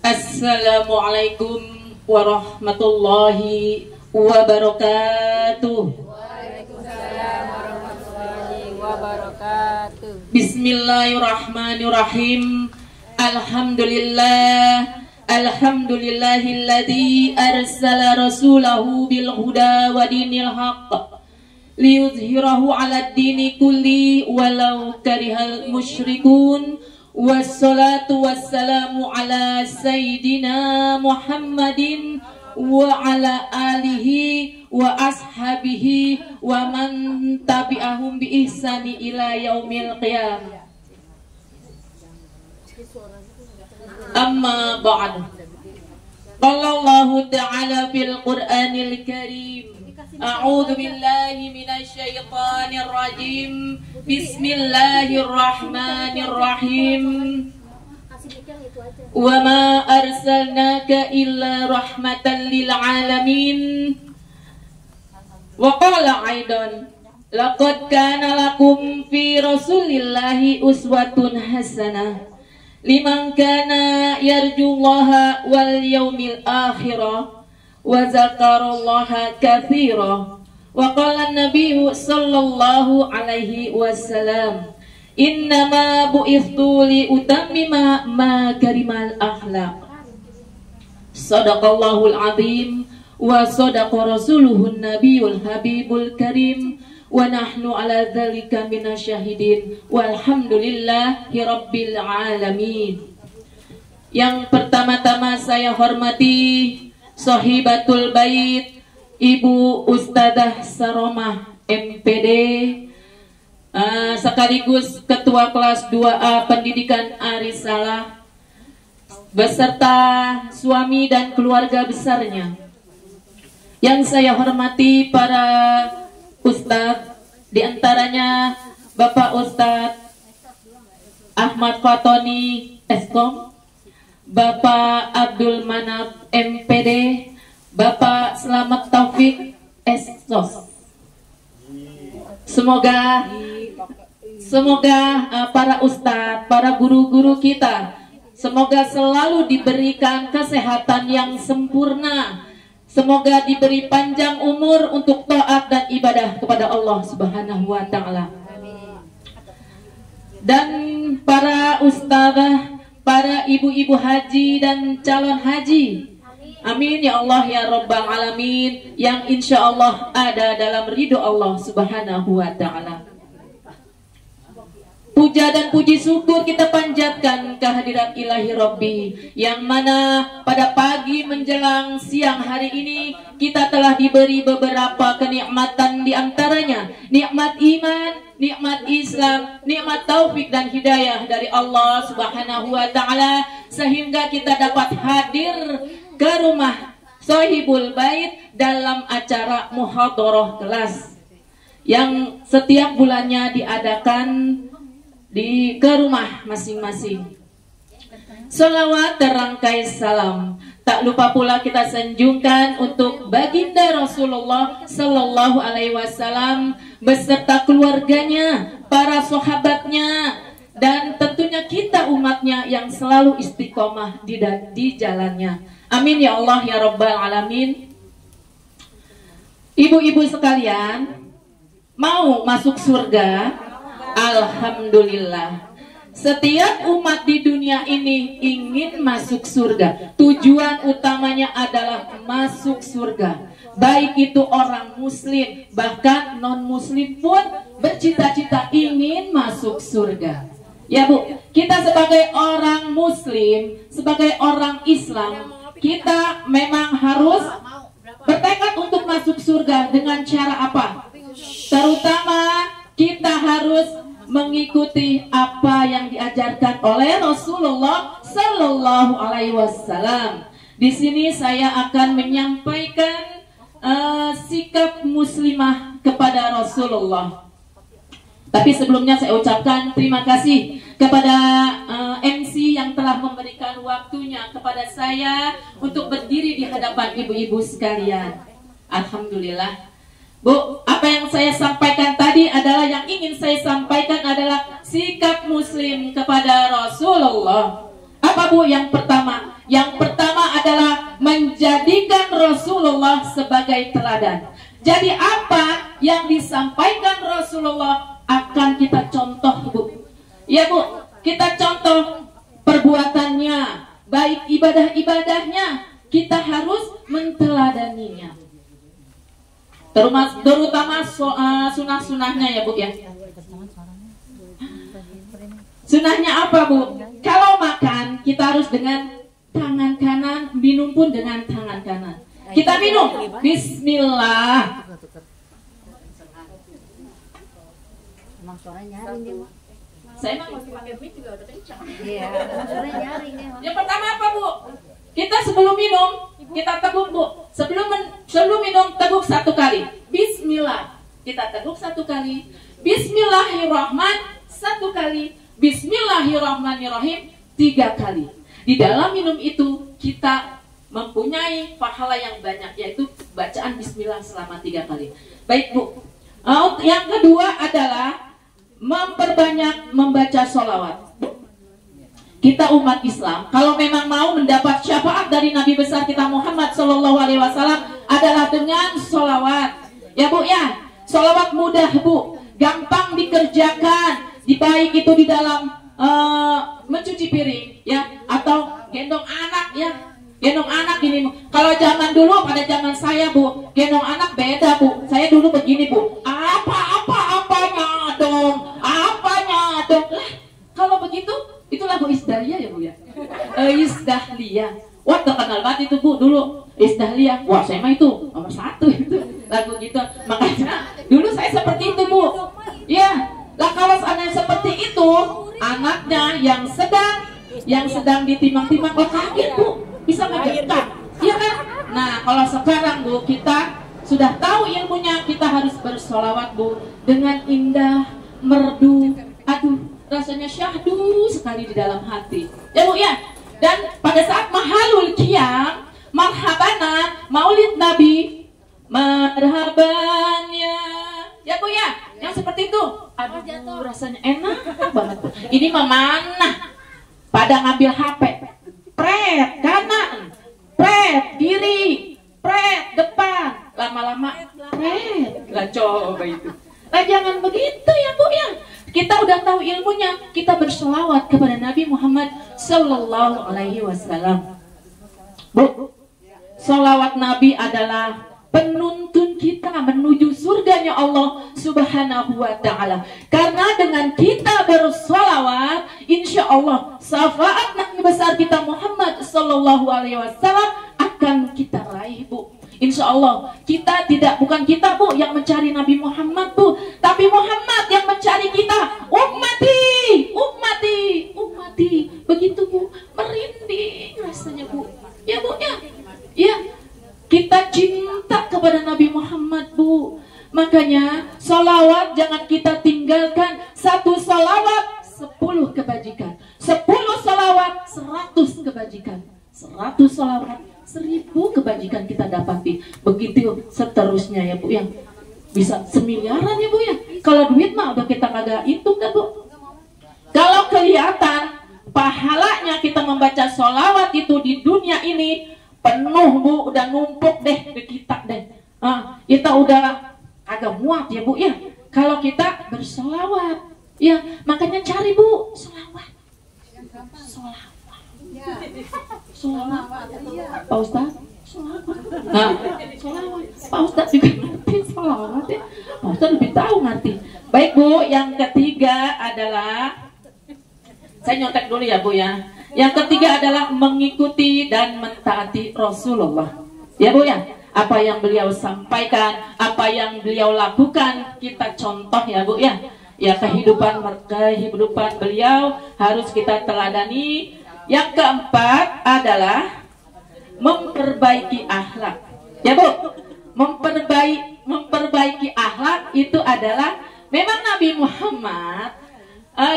Assalamualaikum warahmatullahi wabarakatuh. Waalaikumsalam warahmatullahi wabarakatuh. Bismillahirrahmanirrahim. Alhamdulillahilladzi arsala rasulahu bil huda wa dinil haqq liyuzhirahu 'alad dini kulli walau karihal musyrikun. Wassalatu wassalamu ala sayyidina Muhammadin wa ala alihi wa ashabihi wa man tabi'ahum bi ihsani ila yaumil qiyamah. Amma ba'd. Qala Allah ta'ala fil Qur'anil Karim. A'udzu billahi minasy syaithanir rajim. Bismillahirrahmanirrahim. Wa ma arsalnaka illa rahmatan lil alamin. Wa qala aidan laqad kana lakum fi rasulillahi uswatun hasanah liman kana yarjullaha wal yaumil akhirah wa zakarallaha katsira. Wa qala an-nabiyyu sallallahu alaihi wasallam innama bu'ithtu li utammima makarimal akhlaq. Shadaqallahul azim wa shadaqa rasuluhun nabiyul habibul karim wa nahnu ala dzalika minasyahidin walhamdulillahi rabbil alamin. Yang pertama-tama saya hormati Sohibatul Bait Ibu Ustadzah Saromah MPD, sekaligus Ketua Kelas 2A Pendidikan Arisalah, beserta suami dan keluarga besarnya. Yang saya hormati para Ustadz, diantaranya Bapak Ustadz Ahmad Fatoni Eskom, Bapak Abdul Manaf MPD, Bapak Selamat Taufik Esos. Semoga para ustadz, para guru-guru kita, semoga selalu diberikan kesehatan yang sempurna. Semoga diberi panjang umur untuk taat dan ibadah kepada Allah Subhanahu wa Ta'ala. Dan para ustadzah, para ibu-ibu haji dan calon haji, amin ya Allah ya Rabbal Alamin, yang insya Allah ada dalam ridho Allah Subhanahu wa Ta'ala. Puja dan puji syukur kita panjatkan kehadirat ilahi Rabbi, yang mana pada pagi menjelang siang hari ini kita telah diberi beberapa kenikmatan, diantaranya nikmat iman, nikmat Islam, nikmat taufik dan hidayah dari Allah Subhanahu wa Ta'ala, sehingga kita dapat hadir ke rumah Sohibul Bait dalam acara muhadharah kelas yang setiap bulannya diadakan ke rumah masing-masing. Salawat terangkai salam tak lupa pula kita sanjungkan untuk baginda Rasulullah Sallallahu Alaihi Wasallam beserta keluarganya, para sahabatnya, dan tentunya kita umatnya yang selalu istiqomah di jalannya. Amin ya Allah ya Rabbal Alamin. Ibu-ibu sekalian, mau masuk surga? Alhamdulillah. Setiap umat di dunia ini ingin masuk surga. Tujuan utamanya adalah masuk surga. Baik itu orang muslim, bahkan non muslim pun bercita-cita ingin masuk surga. Ya Bu, kita sebagai orang muslim, sebagai orang Islam, kita memang harus bertekad untuk masuk surga. Dengan cara apa? Terutama kita harus mengikuti apa yang diajarkan oleh Rasulullah Sallallahu Alaihi Wasallam. Di sini saya akan menyampaikan sikap muslimah kepada Rasulullah. Tapi sebelumnya saya ucapkan terima kasih kepada MC yang telah memberikan waktunya kepada saya untuk berdiri di hadapan ibu-ibu sekalian. Alhamdulillah. Bu, apa yang saya sampaikan tadi adalah yang ingin saya sampaikan adalah sikap muslim kepada Rasulullah. Apa Bu? Yang pertama, Yang pertama adalah menjadikan Rasulullah sebagai teladan. Jadi apa yang disampaikan Rasulullah akan kita contoh, Bu. Ya, Bu, kita contoh perbuatannya, baik ibadah-ibadahnya, kita harus menteladaninya. Terutama sunah-sunahnya ya, Bu ya. Sunahnya apa, Bu? Kalau makan kita harus dengan tangan kanan, minum pun dengan tangan kanan. Kita minum Bismillah. Emang suaranya nyaring dia, Mak. Saya emang masih pakai mic juga udah kencang. Iya, suaranya nyaring dia, Mak. Yang pertama apa, Bu? Kita sebelum minum, kita teguk, Bu. Sebelum minum teguk 1 kali. Bismillah. Kita teguk 1 kali. Bismillahirrahmanirrahim 1 kali. Bismillahirrahmanirrahim 3 kali. Di dalam minum itu kita mempunyai pahala yang banyak, yaitu bacaan Bismillah selama 3 kali. Baik, Bu. Yang kedua adalah memperbanyak membaca sholawat. Kita umat Islam, kalau memang mau mendapat syafaat dari Nabi besar kita Muhammad SAW, adalah dengan sholawat. Ya, Bu ya, sholawat mudah, Bu, gampang dikerjakan. Baik itu di dalam mencuci piring, ya, atau gendong anak, ya. Gendong anak ini, kalau zaman dulu pada zaman saya, Bu, gendong anak beda, Bu. Saya dulu begini, Bu. Apanya dong? Kalau begitu, itu lagu Isdahlia ya, Bu ya. Isdahlia. Wah, terkenal banget itu, Bu, dulu. Isdahlia. Wah, saya mah itu nomor 1 itu lagu gitu. Makanya dulu saya seperti itu, Bu. Ya. Lah kalau seandainya seperti itu, anaknya yang sedang ditimang-timang, oh kaget, Bu. Bisa mendekat, iya kan? Nah, kalau sekarang, Bu, kita sudah tahu ilmunya, kita harus bersolawat, Bu, dengan indah, merdu, aduh, rasanya syahdu sekali di dalam hati. Ya, Bu ya. Dan pada saat mahalul qiyam, marhabana, maulid Nabi, marhaban ya, Bu ya. Yang seperti itu, aduh, rasanya enak banget, Bu. Ini mah mana? Pada ngambil HP. Pret kanan, pret kiri, pret depan, lama-lama pret. Lah coba itu. Lah jangan begitu ya, Bu ya. Kita udah tahu ilmunya, kita berselawat kepada Nabi Muhammad Sallallahu Alaihi Wasallam. Bu, selawat Nabi adalah penuntun kita menuju surganya Allah Subhanahu wa Ta'ala. Karena dengan kita bersolawat, insya Allah syafaat Nabi besar kita Muhammad Sallallahu Alaihi Wasallam akan kita raih, Bu. Insya Allah bukan kita, Bu, yang mencari Nabi Muhammad, Bu, tapi Muhammad yang mencari kita. Ummati, begitu, Bu, merinding rasanya, Bu. Ya, Bu ya, ya. Kita cinta kepada Nabi Muhammad, Bu. Makanya salawat jangan kita tinggalkan. 1 salawat 10 kebajikan, 10 salawat 100 kebajikan, 100 salawat 1000 kebajikan kita dapati. Begitu seterusnya ya, Bu, yang bisa semiliaran ya, Bu ya. Kalau duit mah udah kita kagak hitung dah, Bu. Kalau kelihatan pahalanya kita membaca salawat itu di dunia ini penuh, Bu, udah numpuk deh ke kita deh. Kita udah agak muat ya, Bu ya. Kalau kita bersolawat, ya makanya cari, Bu, solawat. Pak Ustaz, solawat. Solawat. Pak Ustaz juga ngerti solawat ya. Pak Ustaz lebih tahu ngerti. Baik, Bu, yang ketiga adalah, saya nyontek dulu ya, Bu ya. Yang ketiga adalah mengikuti dan mentaati Rasulullah. Ya, Bu ya. Apa yang beliau sampaikan, apa yang beliau lakukan, kita contoh ya, Bu ya. Ya, kehidupan beliau harus kita teladani. Yang keempat adalah memperbaiki akhlak. Ya, Bu. Memperbaiki akhlak itu adalah memang Nabi Muhammad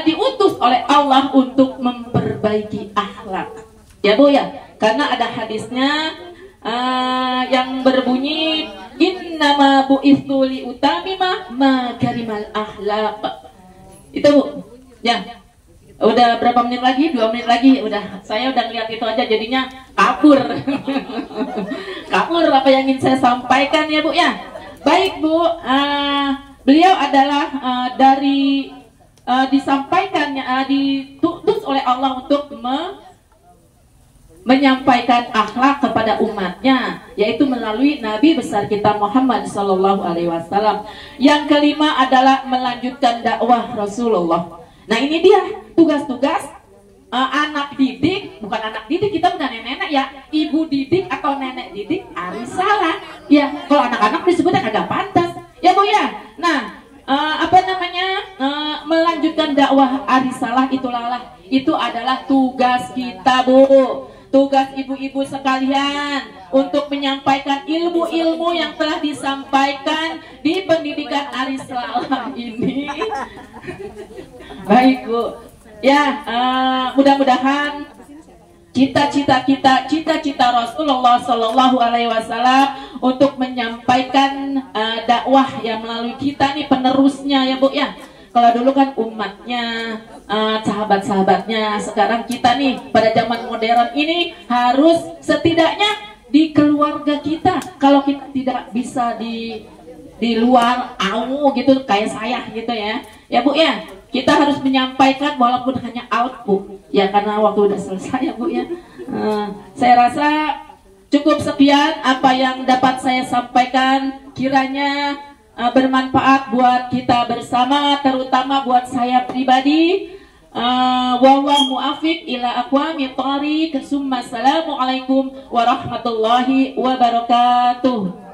diutus oleh Allah untuk memperbaiki akhlak. Ya, Bu ya. Karena ada hadisnya yang berbunyi innama bu'itsu liutamima makarimal akhlaq. Itu, Bu. Ya. Udah berapa menit lagi? 2 menit lagi. Saya udah ngeliat itu aja jadinya kabur. Kabur apa yang ingin saya sampaikan ya Bu ya. Baik Bu, beliau adalah disampaikannya ditutus oleh Allah untuk menyampaikan akhlak kepada umatnya, yaitu melalui Nabi besar kita Muhammad Sallallahu Alaihi Wasallam. Yang kelima adalah melanjutkan dakwah Rasulullah. Nah ini dia tugas-tugas anak didik, bukan anak didik, kita bukan nenek-nenek ya, ibu didik atau nenek didik arisalah. Ya kalau anak-anak disebutnya kagak pantas, ya Bu ya. Nah melanjutkan dakwah arisalah itu adalah tugas kita Bu. Tugas ibu-ibu sekalian untuk menyampaikan ilmu-ilmu yang telah disampaikan di pendidikan arisalah ini. Baik Bu, ya mudah-mudahan cita-cita Rasulullah Shallallahu Alaihi Wasallam untuk menyampaikan dakwah yang melalui kita nih penerusnya ya Bu ya. Kalau dulu kan umatnya, sahabat-sahabatnya, sekarang kita nih pada zaman modern ini harus setidaknya di keluarga kita. Kalau kita tidak bisa di luar gitu kayak saya gitu ya Bu ya. Kita harus menyampaikan walaupun hanya output ya, karena waktu udah selesai ya Bu ya. Saya rasa cukup sekian apa yang dapat saya sampaikan, kiranya bermanfaat buat kita bersama, terutama buat saya pribadi. Wallahu muafiq ila aqwamit thariq. Assalamualaikum warahmatullahi wabarakatuh.